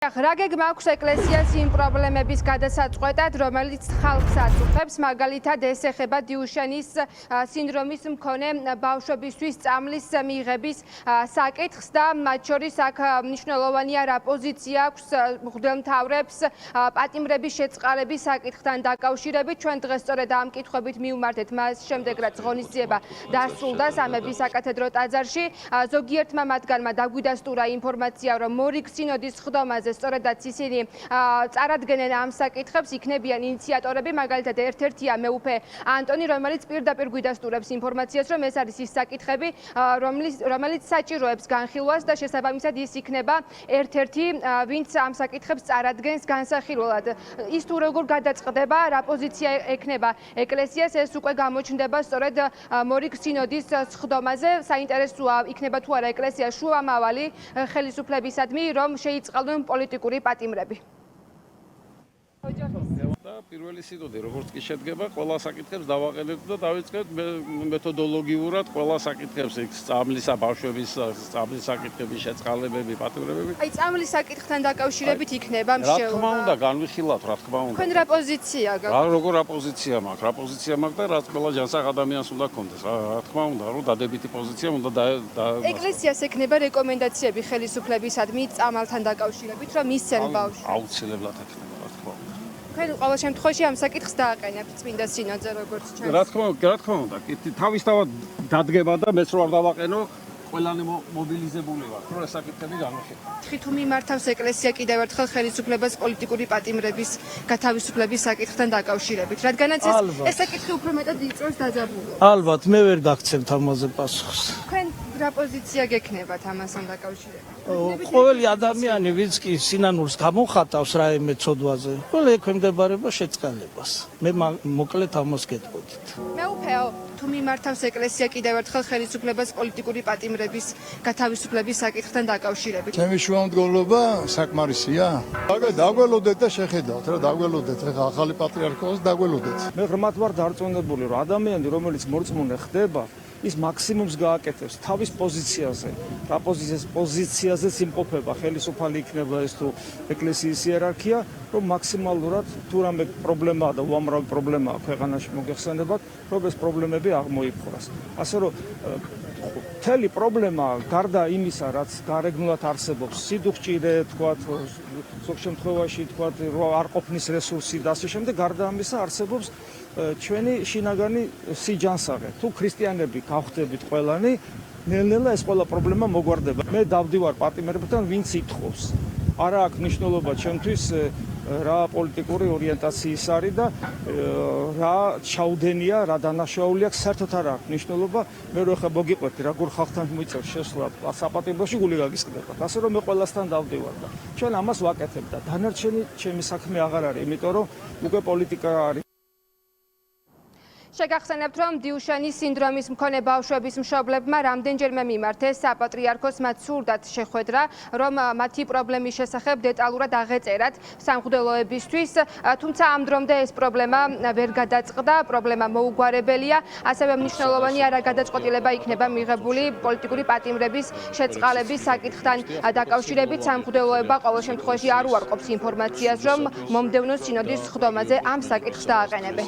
რა გეგმა აქვს ეკლესიას იმ პრობლემების გადასაწყვეტად, რომელიც ხალხს აწუხებს, მაგალითად ეს ეხება დიუშენის სინდრომის მქონე ბავშვებისთვის წამლის მიღების საკითხს და მათ შორის აქ მნიშვნელოვანია რა პოზიცია აქვს მღვდელმთავრებს პატიმრების შეწყალების საკითხთან დაკავშირებით. ჩვენ დღეს სწორედ ამ კითხვებით მივმართეთ მას შემდეგ რაც ღონისძიება დასრულდა სამების საკათედრო ტაძარში. ზოგიერთმა მათგანმა დაგვიდასტურა ინფორმაცია, რომ მორიგ სინოდის ხდომაზე სწორედაც ისინი წარადგენენ ამ საკითხებს, იქნებიან ინიციატორები, მაგალითად ერთ-ერთია მეუფე ანტონი, რომელიც პირდაპირ გვიდასტურებს ინფორმაციას, რომ ეს არის ის საკითხები, რომელიც საჭიროებს განხილვას და შესაბამისად ის იქნება ერთ-ერთი, ვინც ამ საკითხებს წარადგენს განსახილველად. ის თუ როგორ გადაწყდება, რა პოზიცია ექნება ეკლესიას, ეს უკვე გამოჩნდება სწორედ მორიგ სინოდის სხდომაზე. საინტერესოა იქნება თუ არა ეკლესიას შუამავალი ხელისუფლებისადმი, რომ შეიწყალონ პოლიტიკური პატიმრები. პირველი სინოდი როგორც კი შედგება, ყველა საკითხებს დავაყენებთ და დავიწყებთ მეთოდოლოგიურად ყველა საკითხებს, წამლისა, ბავშვების წამლის საკითხები, შეწყალებები, პატიმრებები. აი წამლის საკითხთან დაკავშირებით იქნება რა თქმა უნდა, განვიხილავთ, რა თქმა უნდა. თქვენ რა პოზიცია გაქვთ? როგორ რა პოზიცია მაქვს? რა პოზიცია მაქვს და რაც ყველა ჯანსაღ ადამიანს უნდა ქონდეს. რა თქმა უნდა, რომ დადებითი პოზიცია უნდა ეკლესიას ექნება რეკომენდაციები ხელისუფლებისადმი წამალთან დაკავშირებით, რომ მისცენ ბავშვს. აუცილებლად ექნება. თქვენ ყოველ შემთხვევაში ამ საკითხს დააყენებთ წმინდა სინოდზე როგორც ჩანს. რა თქმა უნდა, თავისთავად დადგება და მეც რო არ დავაყენო, ყველანი მობილიზებული ვარ, რომ ეს საკითხები განვიხილო. თუ მიმართავს ეკლესია კიდევ ერთხელ ხელისუფლებას პოლიტიკური პატიმრების გათავისუფლების საკითხთან დაკავშირებით, რადგანაც ეს საკითხი უფრო მეტად იწვევს დაძაბულობას. ალბათ მე ვერ გაგცემთ ამაზე პასუხს. თქვენ რა პოზიცია გექნებათ ამასთან დაკავშირებით? ყოველი ადამიანი ვინც კი სინანულს გამოხატავს რაიმე ცოდვაზე, ყველა ექვემდებარება შეწყალებას. მე მოკლედ ამას გეტყოდით. მეუფეო, თუ მიმართავს ეკლესია კიდევ ერთხელ ხელისუფლებას პოლიტიკური პატიმრების გათავისუფლების საკითხთან დაკავშირებით. ჩემი შუამდგომლობა საკმარისია. დაგველოდეთ და შეხედავთ რა, დაგველოდეთ ხა ახალი პატრიარქოს დაგველოდეთ. მე ღრმად ვარ დარწმუნებული, რომ ადამიანი, რომელიც მორწმუნე ხდება, ის მაქსიმუმს გააკეთებს თავის პოზიციაზე. რა პოზიციაზეც იმყოფება, ხელისუფალი იქნება ეს თუ ეკლესიის იერარქია, რომ მაქსიმალურად თუ რამე პრობლემაა და უამრავი პრობლემაა ქვეყანაში მოგეხსენებათ, რომ ეს პრობლემები აღმოიფხვრას. ასე რომ მთელი პრობლემა გარდა იმისა, რაც გარეგნულად არსებობს, სიდუხჭირე, თქვათ, ზოგ შემთხვევაში თქვათ, რომ არ ყოფნის რესურსი და ასე შემდეგ, გარდა ამისა არსებობს ჩვენი შინაგანი სიჯანსაღე. თუ ქრისტიანები გავხდებით ყველანი, ნელ-ნელა ეს ყველა პრობლემა მოგვარდება. მე დავდივარ პატიმრებთან, ვინც ითხოვს. არა აქვს მნიშვნელობა ჩემთვის რა პოლიტიკური ორიენტაციის არის და რა ჩაუდენია, რა დანაშაული აქვს, საერთოდ არ აქვს მნიშვნელობა. მე რო ხა მოგიყვეთი, როგორ ხალხთან მოიწევს შესვლა საპატიმროში, გული გაგისკდება. ასე რომ მე ყველასთან დავდივარ და ჩვენ ამას ვაკეთებ და დანარჩენი ჩემი საქმე აღარ არის, იმიტომ რომ უკვე პოლიტიკა არის. შეგახსენებთ, რომ დიუშენის სინდრომის მქონე ბავშვების მშობლებმა რამდენჯერმე მიმართეს საპატრიარქოს, მათ სურდათ შეხვედრა, რომ მათი პრობლემის შესახებ დეტალურად აღეწერათ სამღვდელოებისთვის, თუმცა ამ დრომდე ეს პრობლემა ვერ გადაწყდა, პრობლემა მოუგვარებელია, ასევე მნიშვნელოვანი არაგადაწყვეტილება იქნება მიღებული პოლიტიკური პატიმრების შეწყალების საკითხთან დაკავშირებით. სამღვდელოება ყოველ შემთხვევაში არ უარყოფს ინფორმაციას, რომ მომდევნო სინოდის ხდომაზე ამ საკითხს დააყენებენ.